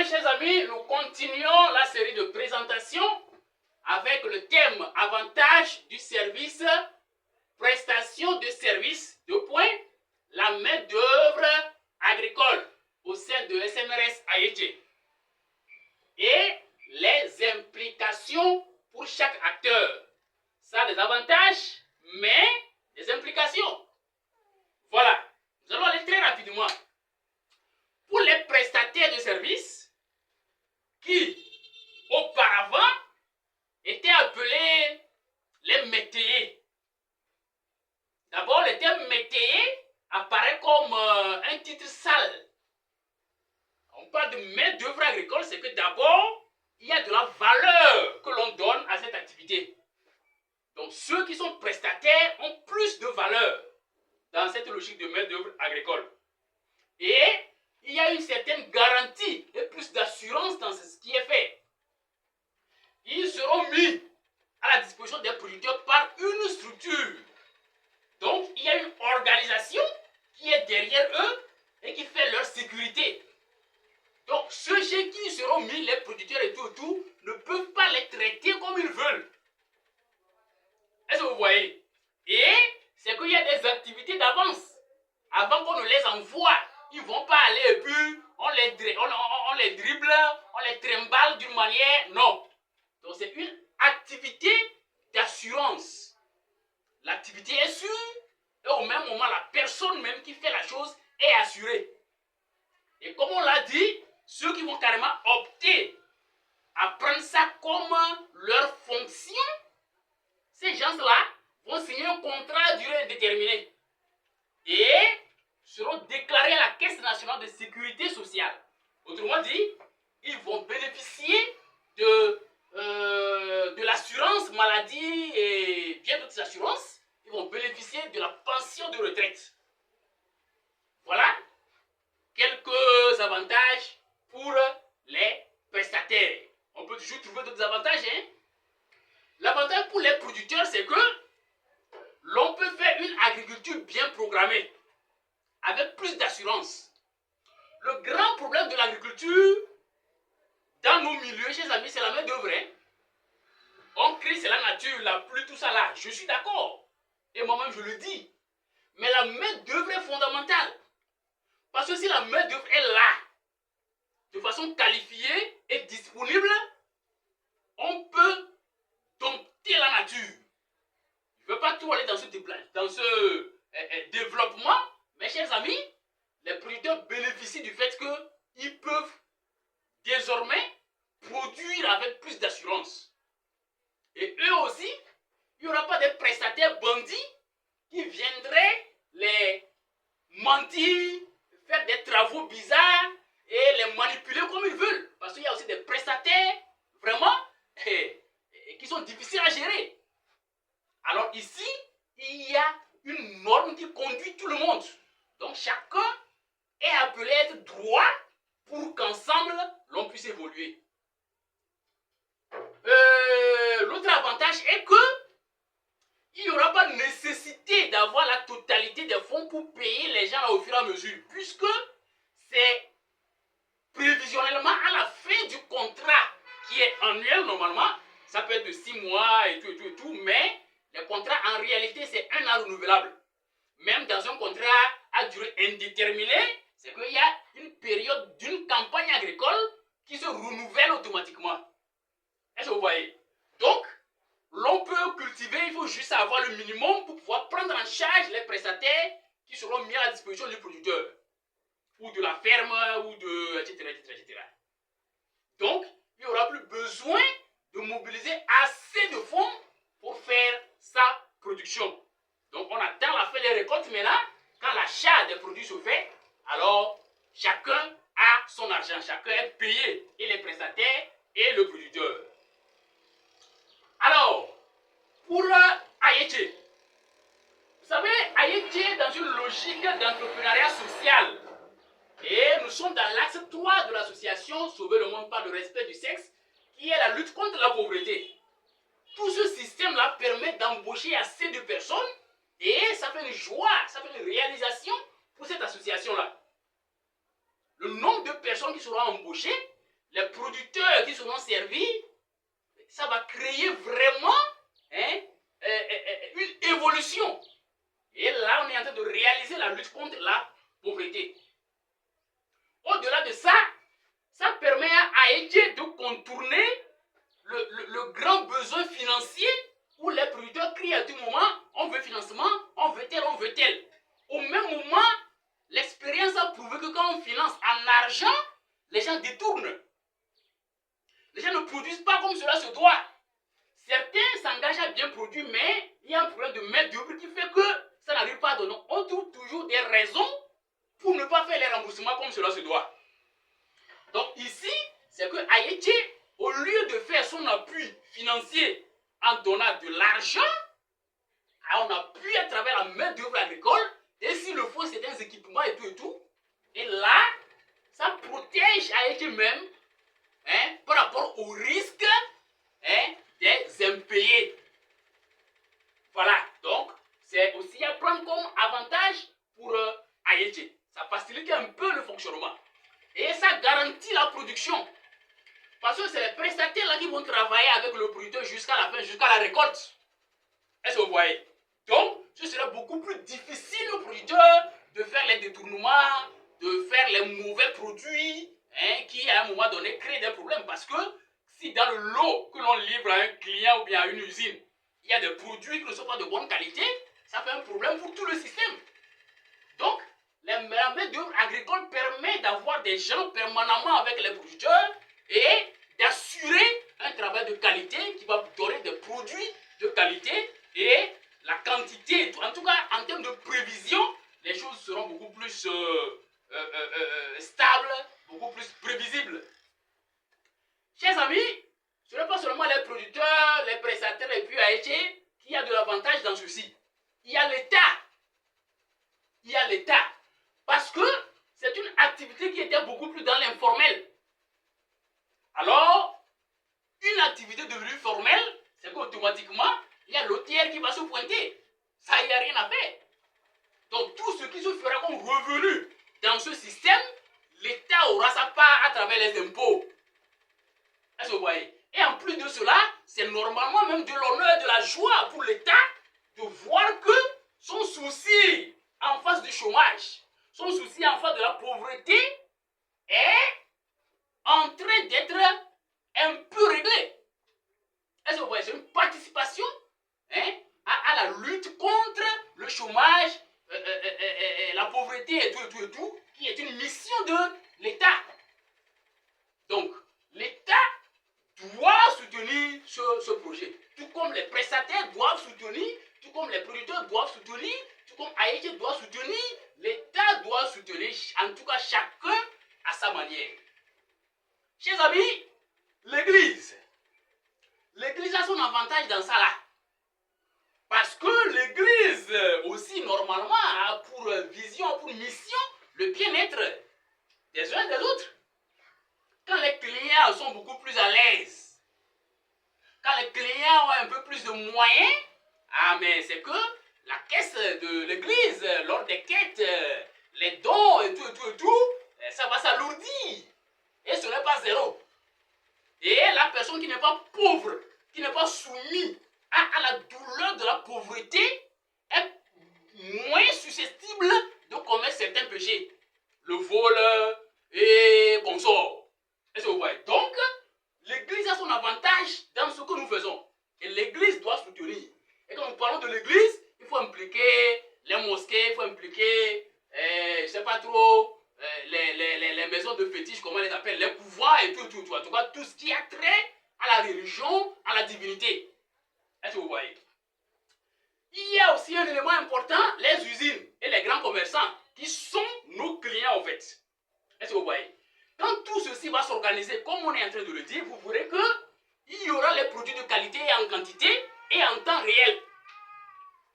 Bien, chers amis, nous continuons la série de présentations avec le thème avantages du service, prestation de services, la main-d'œuvre agricole au sein de SNRS AEG et les implications pour chaque acteur. Ça a des avantages, mais des implications. Voilà, nous allons aller très rapidement. Pour les prestataires de services qui, auparavant, étaient appelés les métayers. D'abord, le terme métayer apparaît comme un titre sale. On parle de main-d'œuvre agricole, c'est que d'abord, il y a de la valeur que l'on donne à cette activité. Donc, ceux qui sont prestataires ont plus de valeur dans cette logique de main-d'œuvre agricole. Et il y a une certaine garantie et plus d'assurance dans ce qui est fait. Ils seront mis à la disposition des producteurs par une structure. Donc, il y a une organisation qui est derrière eux et qui fait leur sécurité. Donc, ceux chez qui seront mis les producteurs et tout, ne peuvent pas les traiter comme ils veulent. Est-ce que vous voyez? Et c'est qu'il y a des activités d'avance. Avant qu'on ne les envoie, ils ne vont pas aller et puis on les dribble, on les trimballe d'une manière. Non. Donc, c'est une activité d'assurance. L'activité est sûre et au même moment, la personne même qui fait la chose est assurée. Et comme on l'a dit, ceux qui vont carrément opter à prendre ça comme leur fonction, ces gens-là vont signer un contrat à durée indéterminée et seront déclarés à la Caisse nationale de sécurité sociale. Autrement dit, ils vont bénéficier de l'assurance maladie et bien d'autres assurances. Ils vont bénéficier de la pension de retraite. Voilà quelques avantages pour les prestataires. On peut toujours trouver d'autres avantages. L'avantage pour les producteurs, c'est que l'on peut faire une agriculture bien programmée, avec plus d'assurance. Le grand problème de l'agriculture, dans nos milieux, chers amis, c'est la main-d'œuvre. On crie, c'est la nature, la pluie, tout ça là. Je suis d'accord. Et moi-même, je le dis. Mais la main-d'œuvre est fondamentale. Parce que si la main-d'œuvre est là, de façon qualifiée et disponible, on peut dompter la nature. Je ne veux pas tout aller dans ce développement, mes chers amis, les producteurs bénéficient du fait qu'ils peuvent désormais produire avec plus d'assurance. Et eux aussi, il n'y aura pas de prestataires bandits qui viendraient les mentir, faire des travaux bizarres et les manipuler comme ils veulent. Parce qu'il y a aussi des prestataires vraiment qui sont difficiles à gérer. Alors ici, il y a une norme qui conduit tout le monde. Donc chacun est appelé à être droit pour qu'ensemble, l'on puisse évoluer. L'autre avantage est que il n'y aura pas de nécessité d'avoir la totalité des fonds pour payer les gens au fur et à mesure, puisque c'est prévisionnellement à la fin du contrat qui est annuel normalement, ça peut être de 6 mois et tout, mais les contrats en réalité c'est 1 an renouvelable. Même dans un contrat à durée indéterminée, c'est qu'il y a une période d'une campagne agricole qui se renouvelle automatiquement. Est-ce que vous voyez? Donc, l'on peut cultiver, il faut juste avoir le minimum pour pouvoir prendre en charge les prestataires qui seront mis à la disposition du producteur, ou de la ferme, ou de etc. Donc, il n'y aura plus besoin de mobiliser assez de fonds pour faire sa production. Donc, on attend la fin des récoltes maintenant. Quand l'achat des produits se fait, alors chacun a son argent, chacun est payé, et les prestataires et le producteur. Alors, pour AEG, vous savez, AEG est dans une logique d'entrepreneuriat social. Et nous sommes dans l'axe 3 de l'association Sauver le monde par le respect du sexe, qui est la lutte contre la pauvreté. Tout ce système-là permet d'embaucher assez de personnes et ça fait une joie, ça fait une réalisation pour cette association-là. Le nombre de personnes qui seront embauchées, les producteurs qui seront servis, ça va créer vraiment une évolution. Et là, on est en train de réaliser la lutte contre la pauvreté. Au-delà de ça, ça permet à Haïti de contourner le grand besoin financier où les producteurs crient à tout moment, on veut financement, on veut tel, on veut tel. Au même moment, l'expérience a prouvé que quand on finance en argent, les gens détournent. Les gens ne produisent pas comme cela se doit. Certains s'engagent à bien produire, mais il y a un problème de main-d'œuvre qui fait que ça n'arrive pas à donner. On trouve toujours des raisons pour ne pas faire les remboursements comme cela se doit. Donc ici, c'est que Haïti, au lieu de faire son appui financier en donnant de l'argent, on appuie à travers la main-d'œuvre agricole, et s'il le faut, certains équipements et tout. Et là, ça protège Haïti même par rapport au risque des impayés. Voilà, donc c'est aussi à prendre comme avantage pour Haïti. Ça facilite un peu le fonctionnement. Et ça garantit la production. Parce que c'est les prestataires là qui vont travailler avec le producteur jusqu'à la fin, jusqu'à la récolte. Est-ce que vous voyez? Donc, ce serait beaucoup plus difficile au producteur de faire les détournements, de faire les mauvais produits qui, à un moment donné, créent des problèmes. Parce que si dans le lot que l'on livre à un client ou bien à une usine, il y a des produits qui ne sont pas de bonne qualité, ça fait un problème pour tout le système. Donc, la main-d'œuvre agricole permet d'avoir des gens permanemment avec les producteurs et d'assurer un travail de qualité qui va donner des produits de qualité et la quantité. En tout cas, en termes de prévision, les choses seront beaucoup plus stables, beaucoup plus prévisibles. Chers amis, ce n'est pas seulement les producteurs, les prestataires et puis Haïti qui a de l'avantage dans ceci. Il y a l'État. Il y a l'État. Parce que c'est une activité qui était beaucoup plus dans l'informel. Alors, une activité devenue formelle, c'est qu'automatiquement, il y a l'OTR qui va se pointer. Ça, il n'y a rien à faire. Donc, tout ce qui se fera comme revenu dans ce système, l'État aura sa part à travers les impôts. Est-ce que vous voyez? Et en plus de cela, c'est normalement même de l'honneur, de la joie pour l'État de voir que son souci en face du chômage, son souci en face de la pauvreté est en train d'être un peu réglé. Est-ce que vous voyez? C'est une participation à la lutte contre le chômage, la pauvreté et tout, qui est une mission de l'État. Donc, l'État doit soutenir ce projet. Tout comme les prestataires doivent soutenir, tout comme les producteurs doivent soutenir, tout comme Haïti doit soutenir, l'État doit soutenir, en tout cas chacun à sa manière. Chers amis, l'Église a son avantage dans ça là. Parce que l'Église aussi normalement a pour vision, pour mission, le bien-être des uns et des autres. Quand les clients sont beaucoup plus à l'aise, quand les clients ont un peu plus de moyens, mais c'est que la caisse de l'église, lors des quêtes, les dons et tout, ça va s'alourdir. Et ce n'est pas zéro. Et la personne qui n'est pas pauvre, qui n'est pas soumise à la douleur de la pauvreté, est moins susceptible de commettre certains péchés. Le vol et consorts. Est-ce que vous voyez? Donc, l'Église a son avantage dans ce que nous faisons. Et l'Église doit soutenir. Et quand nous parlons de l'Église, il faut impliquer les mosquées, il faut impliquer, je ne sais pas trop, les maisons de fétiche, comment on les appelle, les couvents et tout. En tout cas, tout ce qui a trait à la religion, à la divinité. Est-ce que vous voyez? Il y a aussi un élément important, les usines et les grands commerçants, qui sont nos clients en fait. Est-ce que vous voyez? Quand tout ceci va s'organiser, comme on est en train de le dire, vous verrez qu'il y aura les produits de qualité en quantité et en temps réel.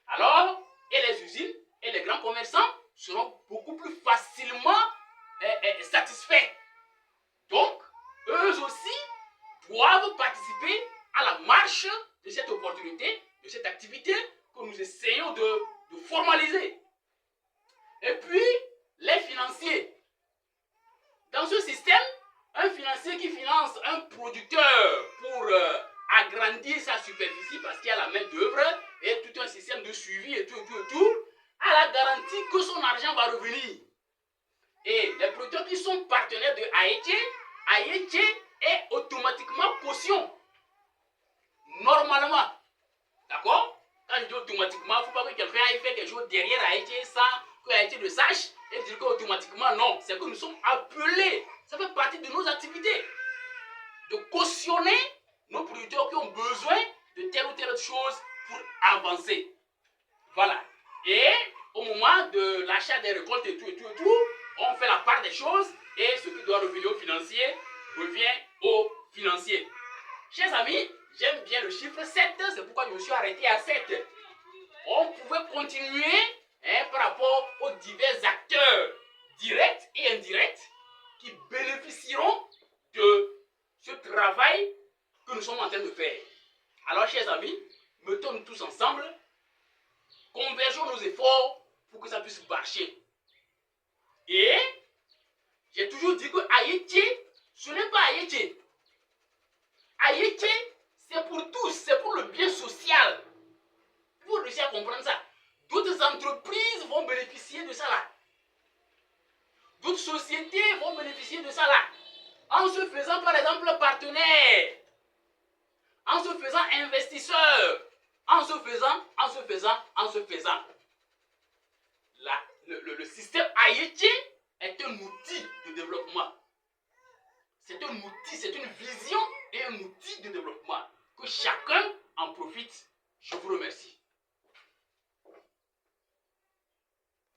Alors, et les usines et les grands commerçants seront beaucoup plus facilement satisfaits. Donc, eux aussi doivent participer à la marche de cette opportunité, de cette activité que nous essayons de formaliser. Et puis, les financiers. Dans ce système, un financier qui finance un producteur, pour agrandir sa superficie, parce qu'il y a la main d'œuvre et tout un système de suivi et tout, a la garantie que son argent va revenir. Et les producteurs qui sont partenaires de Aïeté est automatiquement caution. Normalement. D'accord? Quand je dis automatiquement, il ne faut pas que quelqu'un aille faire quelque chose derrière Aïeté sans que Aïeté le sache et dire qu'automatiquement, non. C'est que nous sommes appelés. Ça fait partie de nos activités. De cautionner nos producteurs qui ont besoin de telle ou telle chose pour avancer. Voilà. Et au moment de l'achat des récoltes et tout, on fait la part des choses et ce qui doit revenir aux financiers revient aux financiers. Chers amis, j'aime bien le chiffre 7, c'est pourquoi je me suis arrêté à 7. On pouvait continuer par rapport aux divers acteurs directs et indirects qui bénéficieront de ce travail que nous sommes en train de faire. Alors, chers amis, mettons-nous tous ensemble, convergeons nos efforts pour que ça puisse marcher. Et j'ai toujours dit que Aïeté, ce n'est pas Aïeté. Aïeté, c'est pour tous, c'est pour le bien social. Il faut réussir à comprendre ça. D'autres entreprises vont bénéficier de ça là. D'autres sociétés vont bénéficier de ça là. En se faisant par exemple partenaire, en se faisant investisseur, en se faisant. Le système Aïeté est un outil de développement. C'est un outil, c'est une vision et un outil de développement. Que chacun en profite. Je vous remercie.